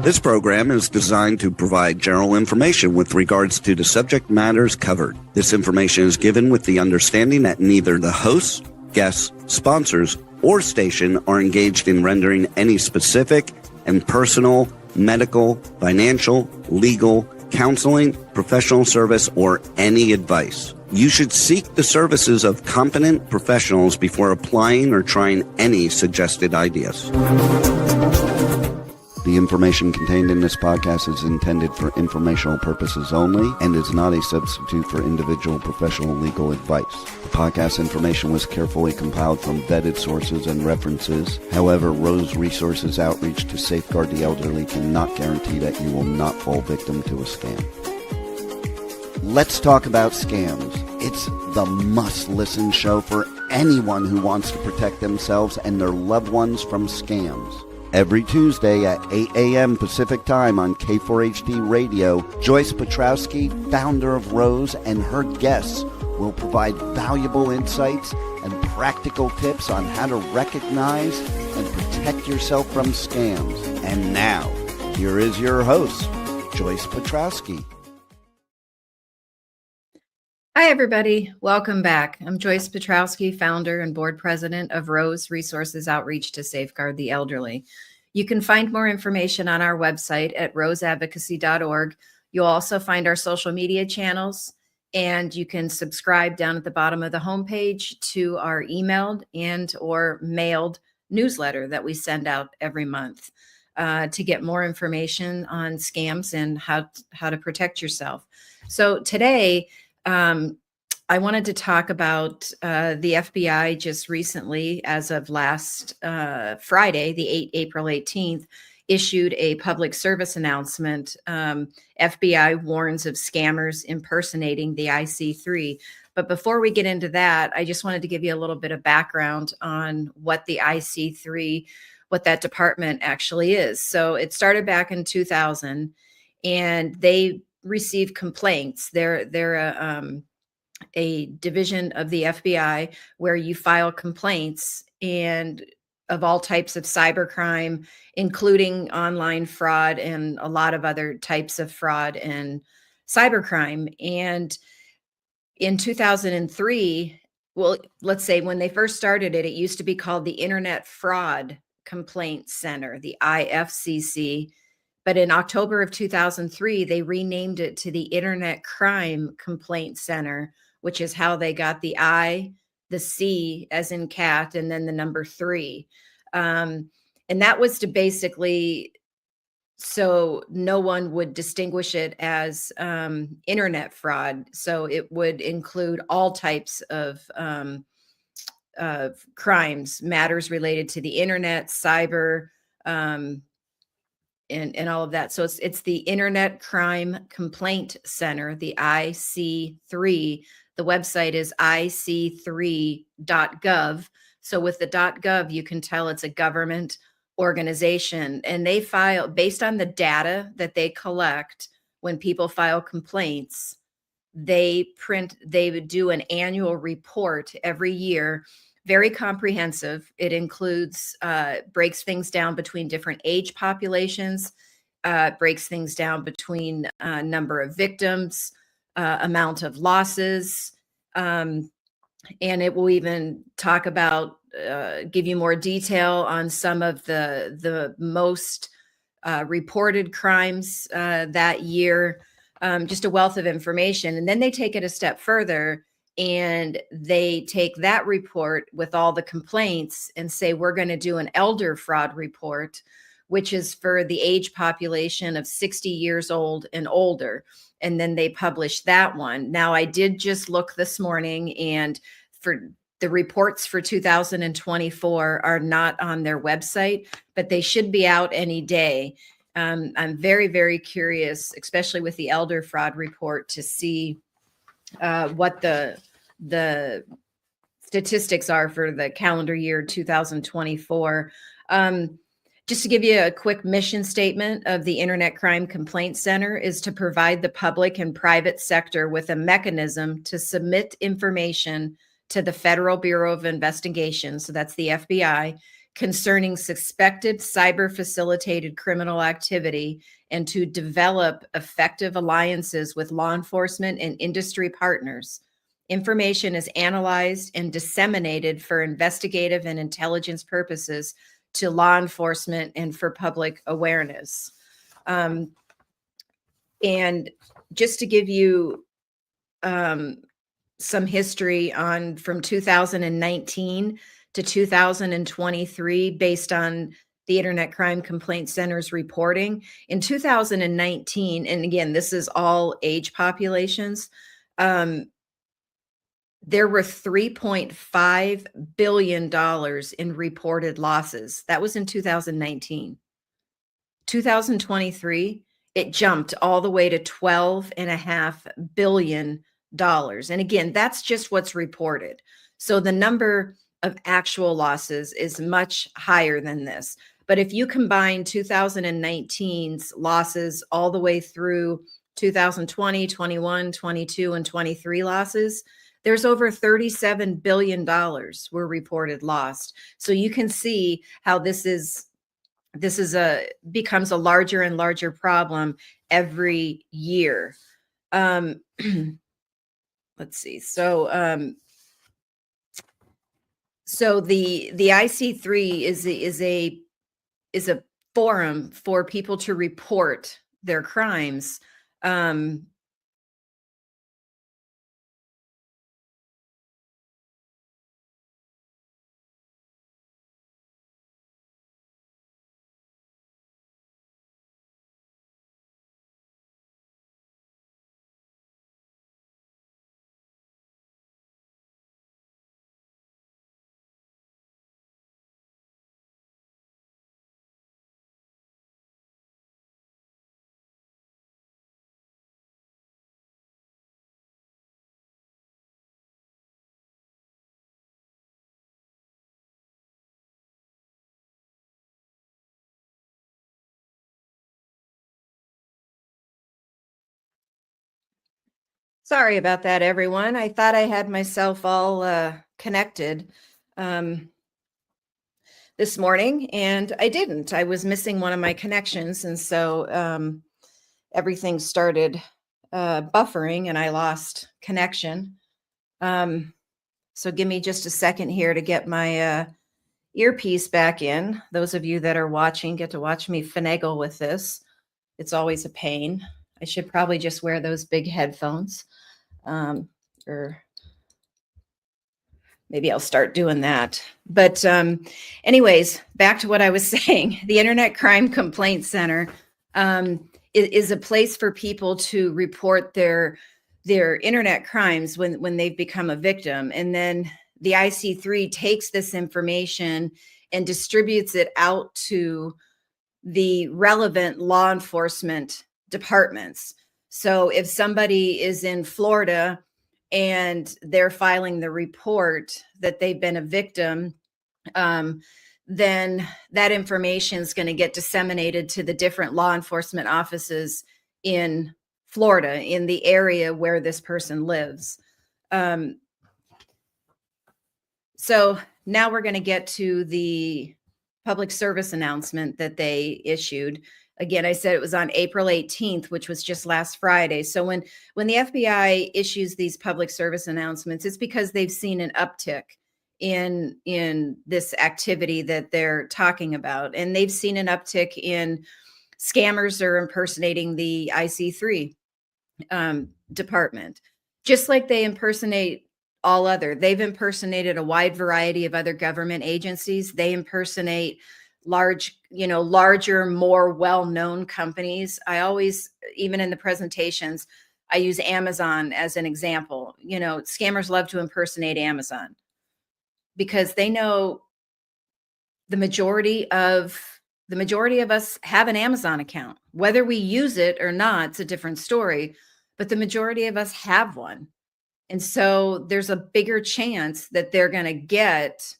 This program is designed to provide general information with regards to the subject matters covered. This information is given with the understanding that neither the hosts, guests, sponsors, or station are engaged in rendering any specific and personal, medical, financial, legal, counseling, professional service, or any advice. You should seek the services of competent professionals before applying or trying any suggested ideas. The information contained in this podcast is intended for informational purposes only and is not a substitute for individual professional legal advice. The podcast information was carefully compiled from vetted sources and references. However, Rose Resources Outreach to Safeguard the Elderly cannot guarantee that you will not fall victim to a scam. Let's talk about scams. It's the must-listen show for anyone who wants to protect themselves and their loved ones from scams. Every Tuesday at 8 a.m. Pacific Time on K4HD Radio, Joyce Petrowski, founder of Rose, and her guests will provide valuable insights and practical tips on how to recognize and protect yourself from scams. And now, here is your host, Joyce Petrowski. Hi, everybody. Welcome back. I'm Joyce Petrowski, founder and board president of Rose Resources Outreach to Safeguard the Elderly. You can find more information on our website at roseadvocacy.org. You'll also find our social media channels, and you can subscribe down at the bottom of the homepage to our emailed and or mailed newsletter that we send out every month to get more information on scams and how to protect yourself. So today, I wanted to talk about the FBI just recently, as of last Friday, April 18th, issued a public service announcement. FBI warns of scammers impersonating the IC3. But before we get into that, I just wanted to give you a little bit of background on what the IC3, what that department actually is. So it started back in 2000, and they receive complaints. They're a division of the FBI where you file complaints and of all types of cybercrime, including online fraud and a lot of other types of fraud and cybercrime. And in 2003, well, let's say when they first started it, it used to be called the Internet Fraud Complaint Center, the IFCC. But in October of 2003, they renamed it to the Internet Crime Complaint Center, which is how they got the I, the C as in cat, and then the number 3. And that was to basically, so no one would distinguish it as internet fraud. So it would include all types of crimes, matters related to the internet, cyber, and all of that. So it's the Internet Crime Complaint Center, the IC3. The website is ic3.gov. So with the .gov, you can tell it's a government organization, and they file based on the data that they collect. When people file complaints, they would do an annual report every year. Very comprehensive. It includes, breaks things down between different age populations, breaks things down between number of victims, amount of losses, and it will even talk about, give you more detail on some of the most reported crimes that year, just a wealth of information. And then they take it a step further, and they take that report with all the complaints and say, we're going to do an elder fraud report, which is for the age population of 60 years old and older. And then they publish that one. Now, I did just look this morning, and for the reports for 2024 are not on their website, but they should be out any day. I'm very, very curious, especially with the elder fraud report, to see what the statistics are for the calendar year 2024. Just to give you a quick mission statement of the Internet Crime Complaint Center is to provide the public and private sector with a mechanism to submit information to the Federal Bureau of Investigation, so that's the FBI, concerning suspected cyber-facilitated criminal activity and to develop effective alliances with law enforcement and industry partners. Information is analyzed and disseminated for investigative and intelligence purposes to law enforcement and for public awareness. And just to give you some history on from 2019 to 2023, based on the Internet Crime Complaint Center's reporting. In 2019, and again, this is all age populations, there were $3.5 billion in reported losses. That was in 2019. 2023, it jumped all the way to $12.5 billion. And again, that's just what's reported. So the number of actual losses is much higher than this. But if you combine 2019's losses all the way through 2020, 21, 22, and 23 losses, there's over $37 billion were reported lost. So you can see how this becomes a larger and larger problem every year. Let's see. So the IC3 is a forum for people to report their crimes. Sorry about that, everyone. I thought I had myself all connected this morning, and I didn't. I was missing one of my connections, and so everything started buffering, and I lost connection. So give me just a second here to get my earpiece back in. Those of you that are watching get to watch me finagle with this. It's always a pain. I should probably just wear those big headphones. Or maybe I'll start doing that. But anyways, back to what I was saying. The Internet Crime Complaint Center is a place for people to report their internet crimes when they've become a victim. And then the IC3 takes this information and distributes it out to the relevant law enforcement departments. So if somebody is in Florida and they're filing the report that they've been a victim, then that information is going to get disseminated to the different law enforcement offices in Florida, in the area where this person lives. So now we're going to get to the public service announcement that they issued. Again, I said it was on April 18th, which was just last Friday. So when the FBI issues these public service announcements, it's because they've seen an uptick in this activity that they're talking about. And they've seen an uptick in scammers are impersonating the IC3 department, just like they impersonate all other. They've impersonated a wide variety of other government agencies. They impersonate larger, more well-known companies. I always, even in the presentations, I use Amazon as an example. Scammers love to impersonate Amazon because they know the majority of us have an Amazon account. Whether we use it or not, it's a different story, but the majority of us have one. And so there's a bigger chance that they're going to get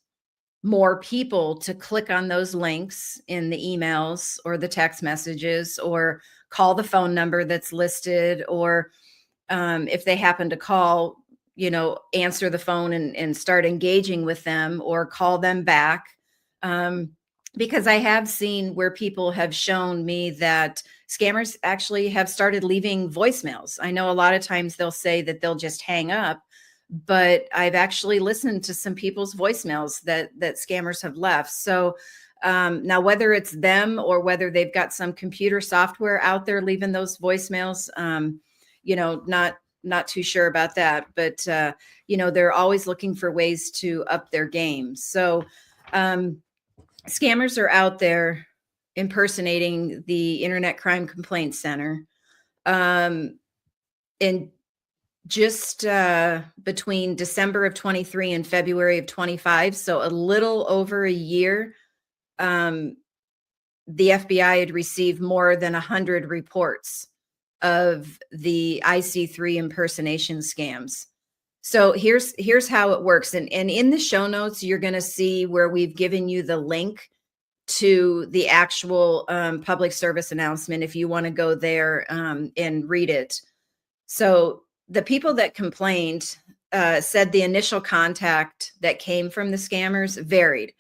more people to click on those links in the emails or the text messages or call the phone number that's listed, or if they happen to call, answer the phone and start engaging with them or call them back. Because I have seen where people have shown me that scammers actually have started leaving voicemails. I know a lot of times they'll say that they'll just hang up, but I've actually listened to some people's voicemails that scammers have left. So now, whether it's them or whether they've got some computer software out there leaving those voicemails, not too sure about that. But they're always looking for ways to up their game. So scammers are out there impersonating the Internet Crime Complaint Center. And just between December of 23 and February of 25, so a little over a year, the FBI had received more than 100 reports of the IC3 impersonation scams. So here's how it works. And in the show notes, you're going to see where we've given you the link to the actual public service announcement if you want to go there and read it. So the people that complained said the initial contact that came from the scammers varied.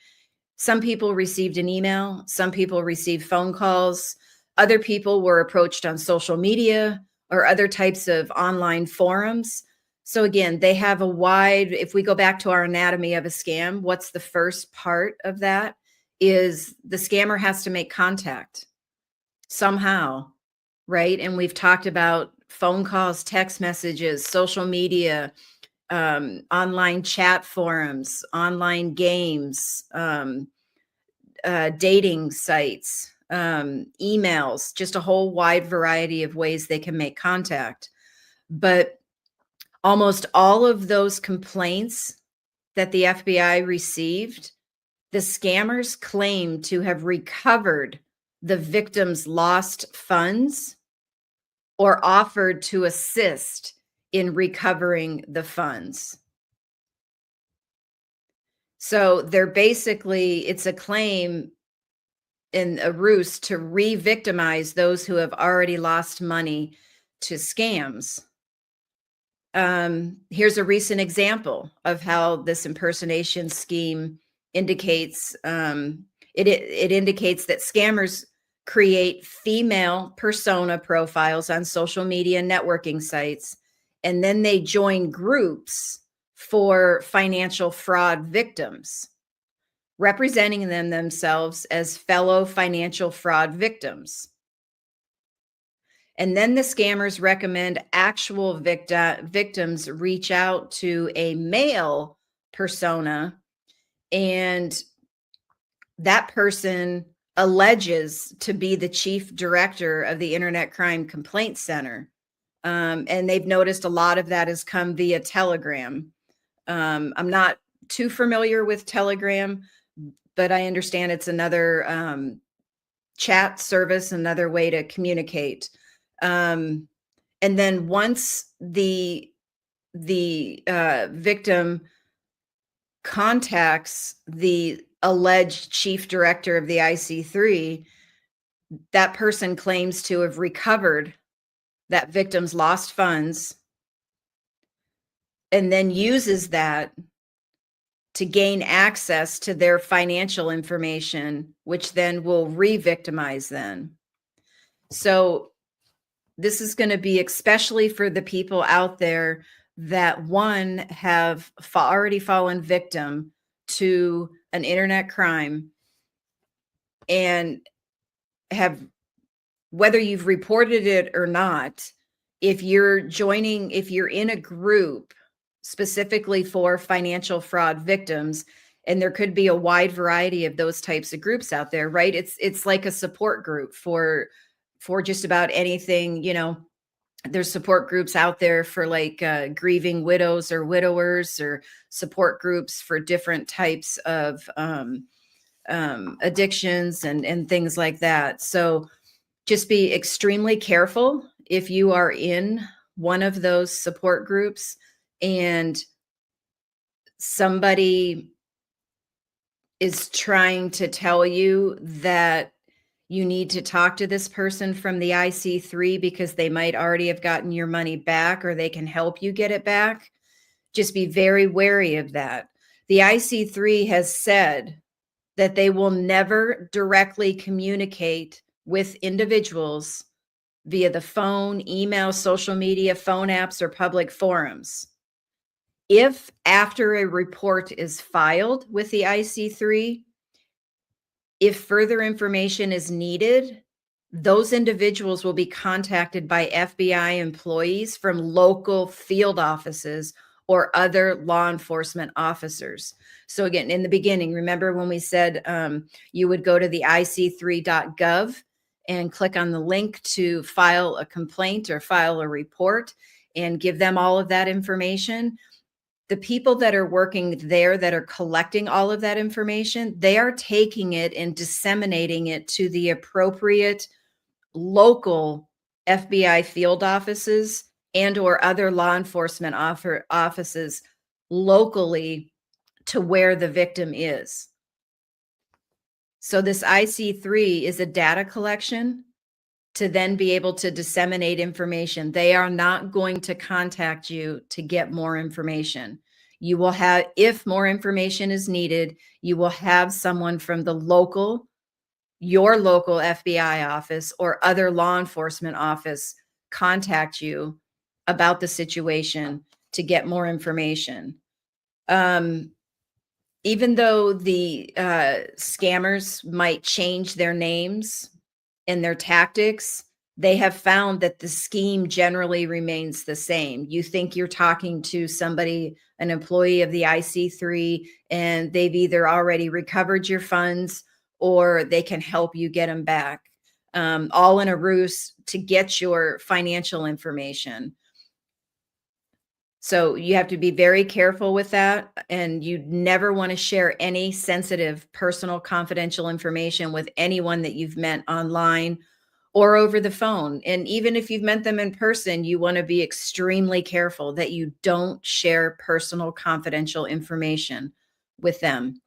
Some people received an email, some people received phone calls, other people were approached on social media or other types of online forums. So again, they have a wide, if we go back to our anatomy of a scam, what's the first part of that is the scammer has to make contact somehow, right? And we've talked about phone calls, text messages, social media, online chat forums, online games, dating sites, emails, just a whole wide variety of ways they can make contact. But almost all of those complaints that the FBI received, the scammers claim to have recovered the victim's lost funds or offered to assist in recovering the funds. So they're basically, it's a claim in a ruse to re-victimize those who have already lost money to scams. Here's a recent example of how this impersonation scheme indicates. It indicates that scammers create female persona profiles on social media networking sites, and then they join groups for financial fraud victims, representing themselves as fellow financial fraud victims. And then the scammers recommend actual victims reach out to a male persona, and that person alleges to be the chief director of the Internet Crime Complaint Center. And they've noticed a lot of that has come via Telegram. I'm not too familiar with Telegram, but I understand it's another chat service, another way to communicate. And then once the victim contacts the alleged chief director of the IC3, that person claims to have recovered that victim's lost funds and then uses that to gain access to their financial information, which then will re-victimize them. So this is going to be especially for the people out there that, one, have already fallen victim to an internet crime and have, whether you've reported it or not, if you're in a group specifically for financial fraud victims, and there could be a wide variety of those types of groups out there, right? It's like a support group for just about anything. There's support groups out there for like grieving widows or widowers, or support groups for different types of addictions and things like that. So just be extremely careful if you are in one of those support groups and somebody is trying to tell you that you need to talk to this person from the IC3 because they might already have gotten your money back or they can help you get it back. Just be very wary of that. The IC3 has said that they will never directly communicate with individuals via the phone, email, social media, phone apps, or public forums. If after a report is filed with the IC3, if further information is needed, those individuals will be contacted by FBI employees from local field offices or other law enforcement officers. So again, in the beginning, remember when we said you would go to the ic3.gov and click on the link to file a complaint or file a report and give them all of that information? The people that are working there that are collecting all of that information, they are taking it and disseminating it to the appropriate local FBI field offices and or other law enforcement offices locally to where the victim is. So this IC3 is a data collection to then be able to disseminate information. They are not going to contact you to get more information. You will have, if more information is needed, you will have someone from the local, your local FBI office or other law enforcement office contact you about the situation to get more information. Even though the scammers might change their names and their tactics, they have found that the scheme generally remains the same. You think you're talking to somebody, an employee of the IC3, and they've either already recovered your funds or they can help you get them back, all in a ruse to get your financial information. So you have to be very careful with that, and you never want to share any sensitive, personal, confidential information with anyone that you've met online or over the phone. And even if you've met them in person, you want to be extremely careful that you don't share personal, confidential information with them.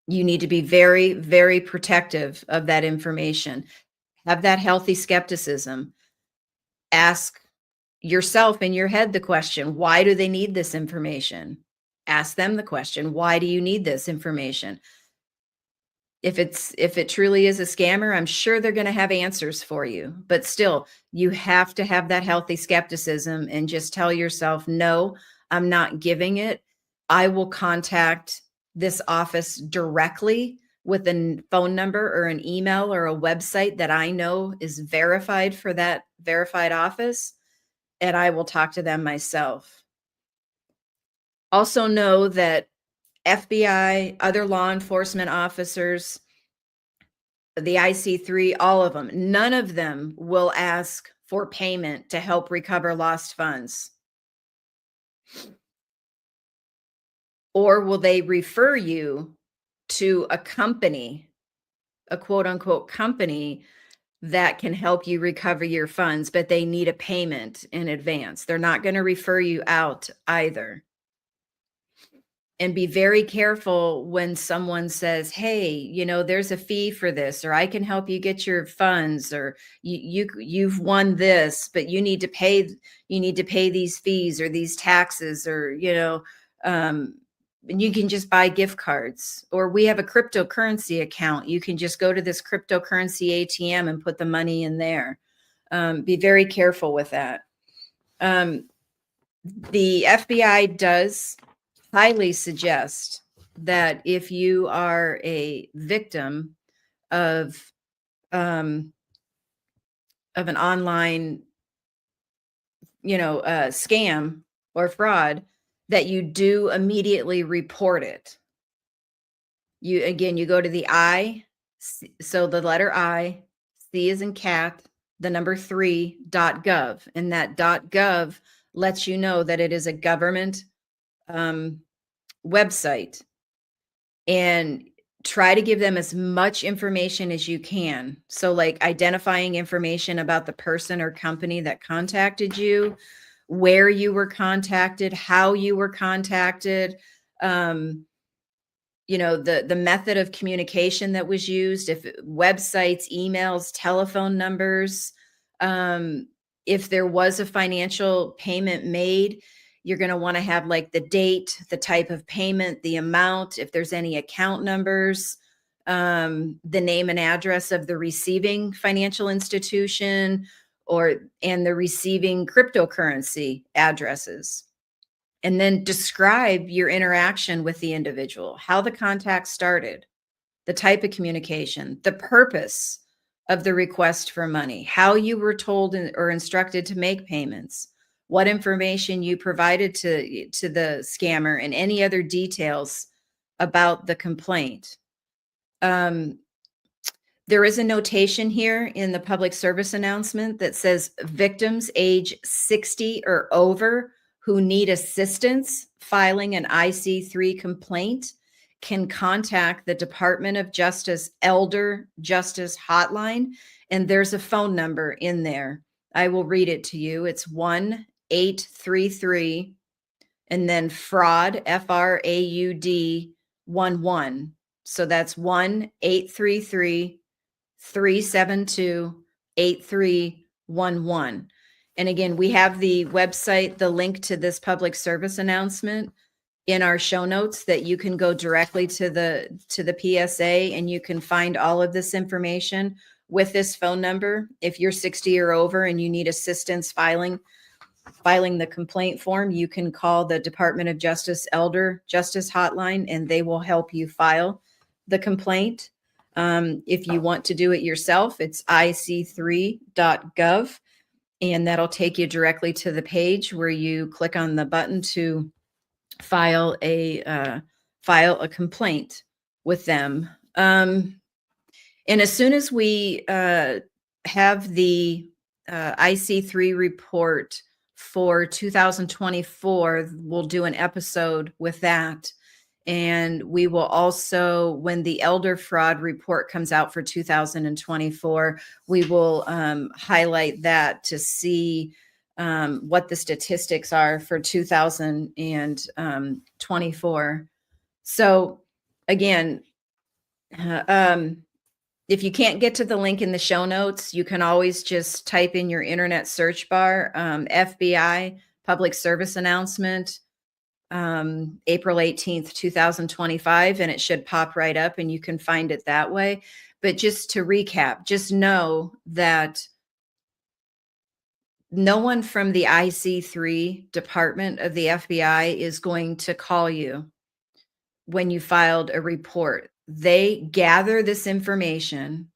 You need to be very, very protective of that information. Have that healthy skepticism. Ask yourself in your head the question, why do they need this information? Ask them the question, why do you need this information? If it truly is a scammer, I'm sure they're going to have answers for you. But still, you have to have that healthy skepticism and just tell yourself, no, I'm not giving it. I will contact this office directly with a phone number or an email or a website that I know is verified for that verified office, and I will talk to them myself. Also know that FBI, other law enforcement officers, the IC3, all of them, none of them will ask for payment to help recover lost funds. Or will they refer you to a company, a quote unquote company that can help you recover your funds, but they need a payment in advance. They're not going to refer you out either. And be very careful when someone says, hey, there's a fee for this, or I can help you get your funds, or you've won this, but you need to pay these fees or these taxes, or, you can just buy gift cards, or we have a cryptocurrency account. You can just go to this cryptocurrency ATM and put the money in there. Be very careful with that. The FBI does highly suggest that if you are a victim of an online, scam or fraud, that you do immediately report it. You go to the I, so the letter I, C as in cat, the number 3.gov, and that .gov lets you know that it is a government website, and try to give them as much information as you can. So like identifying information about the person or company that contacted you, where you were contacted, how you were contacted, the method of communication that was used, if websites, emails, telephone numbers, if there was a financial payment made. You're going to want to have like the date, the type of payment, the amount, if there's any account numbers, the name and address of the receiving financial institution and the receiving cryptocurrency addresses. And then describe your interaction with the individual, how the contact started, the type of communication, the purpose of the request for money, how you were told or instructed to make payments, what information you provided to the scammer, and any other details about the complaint. There is a notation here in the public service announcement that says victims age 60 or over who need assistance filing an IC3 complaint can contact the Department of Justice Elder Justice Hotline, and there's a phone number in there. I will read it to you. It's 1-833 and then fraud, FRAUD 11. So that's 1-833-372-8311. And again, we have the website, the link to this public service announcement in our show notes that you can go directly to the PSA, and you can find all of this information with this phone number. If you're 60 or over and you need assistance filing the complaint form, you can call the Department of Justice Elder Justice Hotline, and they will help you file the complaint. If you want to do it yourself, it's ic3.gov, and that'll take you directly to the page where you click on the button to file a complaint with them. And as soon as we have the IC3 report for 2024, we'll do an episode with that. And we will also, when the elder fraud report comes out for 2024, we will highlight that to see what the statistics are for 2024. So again, if you can't get to the link in the show notes, you can always just type in your internet search bar, FBI public service announcement, April 18th, 2025, and it should pop right up and you can find it that way. But just to recap, just know that no one from the IC3 department of the FBI is going to call you when you filed a report. They gather this information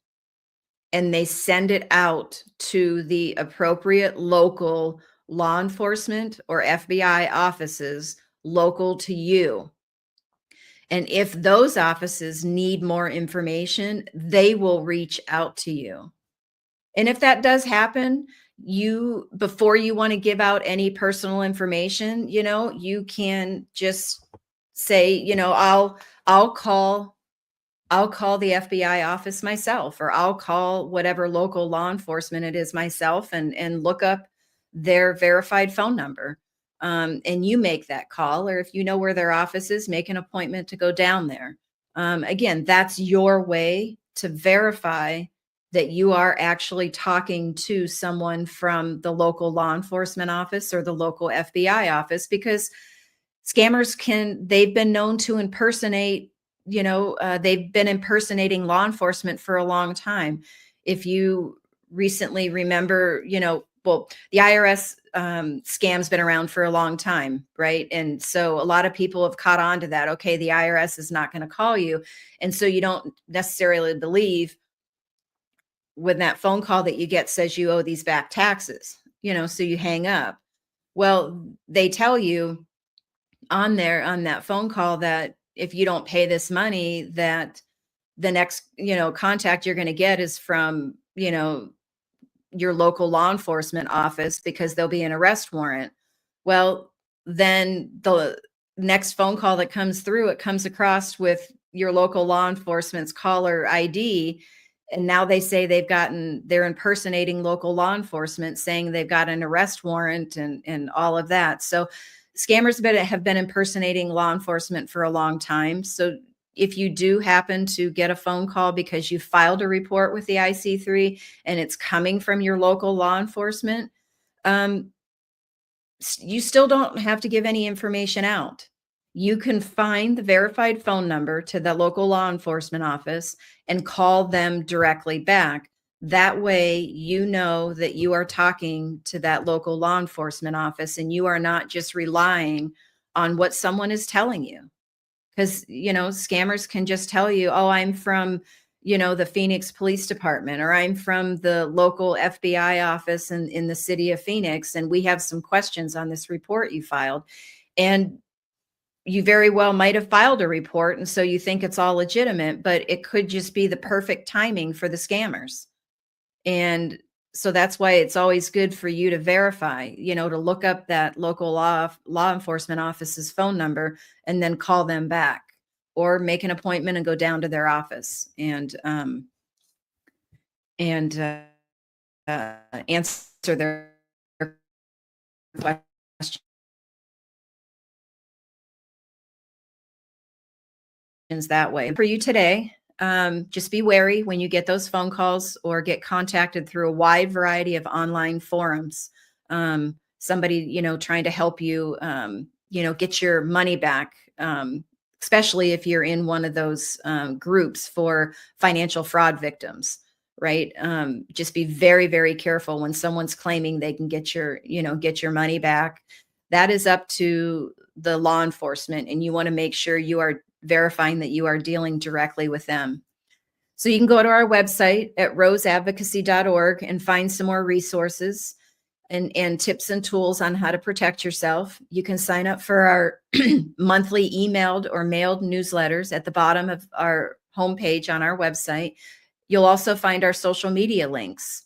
and they send it out to the appropriate local law enforcement or FBI offices local to you. And if those offices need more information, they will reach out to you. And if that does happen, before you want to give out any personal information, you can just say, I'll call the FBI office myself, or I'll call whatever local law enforcement it is myself and look up their verified phone number. And you make that call, or if you know where their office is, make an appointment to go down there. Again, that's your way to verify that you are actually talking to someone from the local law enforcement office or the local FBI office, because scammers they've been known to impersonate, they've been impersonating law enforcement for a long time. If you recently remember, the IRS scam's been around for a long time, right? And so a lot of people have caught on to that. Okay, the IRS is not going to call you. And so you don't necessarily believe when that phone call that you get says you owe these back taxes, so you hang up. Well, they tell you on that phone call that if you don't pay this money, that the next, contact you're going to get is from, your local law enforcement office, because there'll be an arrest warrant. Well, then the next phone call that comes through, it comes across with your local law enforcement's caller ID. And now they say they're impersonating local law enforcement, saying they've got an arrest warrant and all of that. So scammers have been impersonating law enforcement for a long time. So if you do happen to get a phone call because you filed a report with the IC3 and it's coming from your local law enforcement, you still don't have to give any information out. You can find the verified phone number to the local law enforcement office and call them directly back. That way, you know that you are talking to that local law enforcement office and you are not just relying on what someone is telling you. Because, scammers can just tell you, oh, I'm from, the Phoenix Police Department, or I'm from the local FBI office in the city of Phoenix, and we have some questions on this report you filed. And you very well might have filed a report, and so you think it's all legitimate, but it could just be the perfect timing for the scammers. And so that's why it's always good for you to verify, to look up that local law enforcement office's phone number and then call them back, or make an appointment and go down to their office and answer their questions that way. For you today, just be wary when you get those phone calls or get contacted through a wide variety of online forums. Somebody, trying to help you, get your money back, especially if you're in one of those groups for financial fraud victims, right? Just be very, very careful when someone's claiming they can get your money back. That is up to the law enforcement, and you want to make sure you are verifying that you are dealing directly with them. So you can go to our website at roseadvocacy.org and find some more resources and tips and tools on how to protect yourself. You can sign up for our monthly emailed or mailed newsletters at the bottom of our homepage on our website. You'll also find our social media links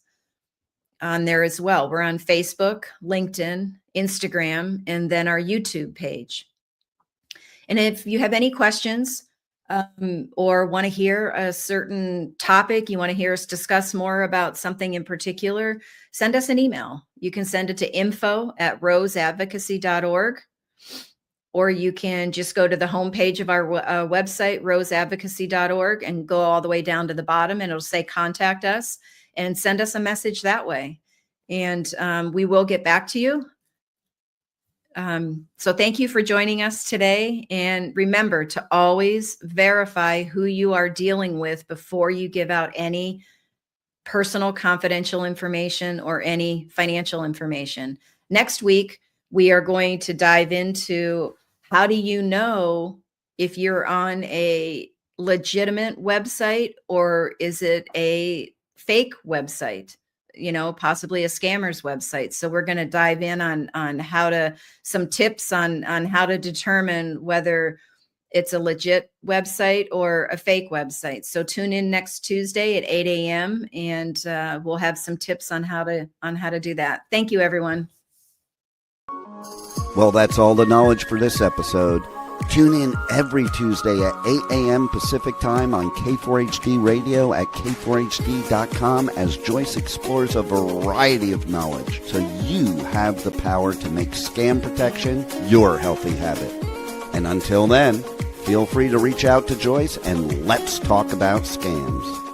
on there as well. We're on Facebook, LinkedIn, Instagram, and then our YouTube page. And if you have any questions or want to hear a certain topic, you want to hear us discuss more about something in particular, send us an email. You can send it to info@roseadvocacy.org, or you can just go to the homepage of our website, roseadvocacy.org, and go all the way down to the bottom, and it'll say contact us, and send us a message that way. And we will get back to you. So thank you for joining us today. And remember to always verify who you are dealing with before you give out any personal confidential information or any financial information. Next week, we are going to dive into how do you know if you're on a legitimate website or is it a fake website? Possibly a scammer's website. So we're going to dive in on some tips on how to determine whether it's a legit website or a fake website. So tune in next Tuesday at 8 a.m. and we'll have some tips on how to do that. Thank you, everyone. Well, that's all the knowledge for this episode. Tune in every Tuesday at 8 a.m. Pacific Time on K4HD Radio at k4hd.com as Joyce explores a variety of knowledge so you have the power to make scam protection your healthy habit. And until then, feel free to reach out to Joyce and let's talk about scams.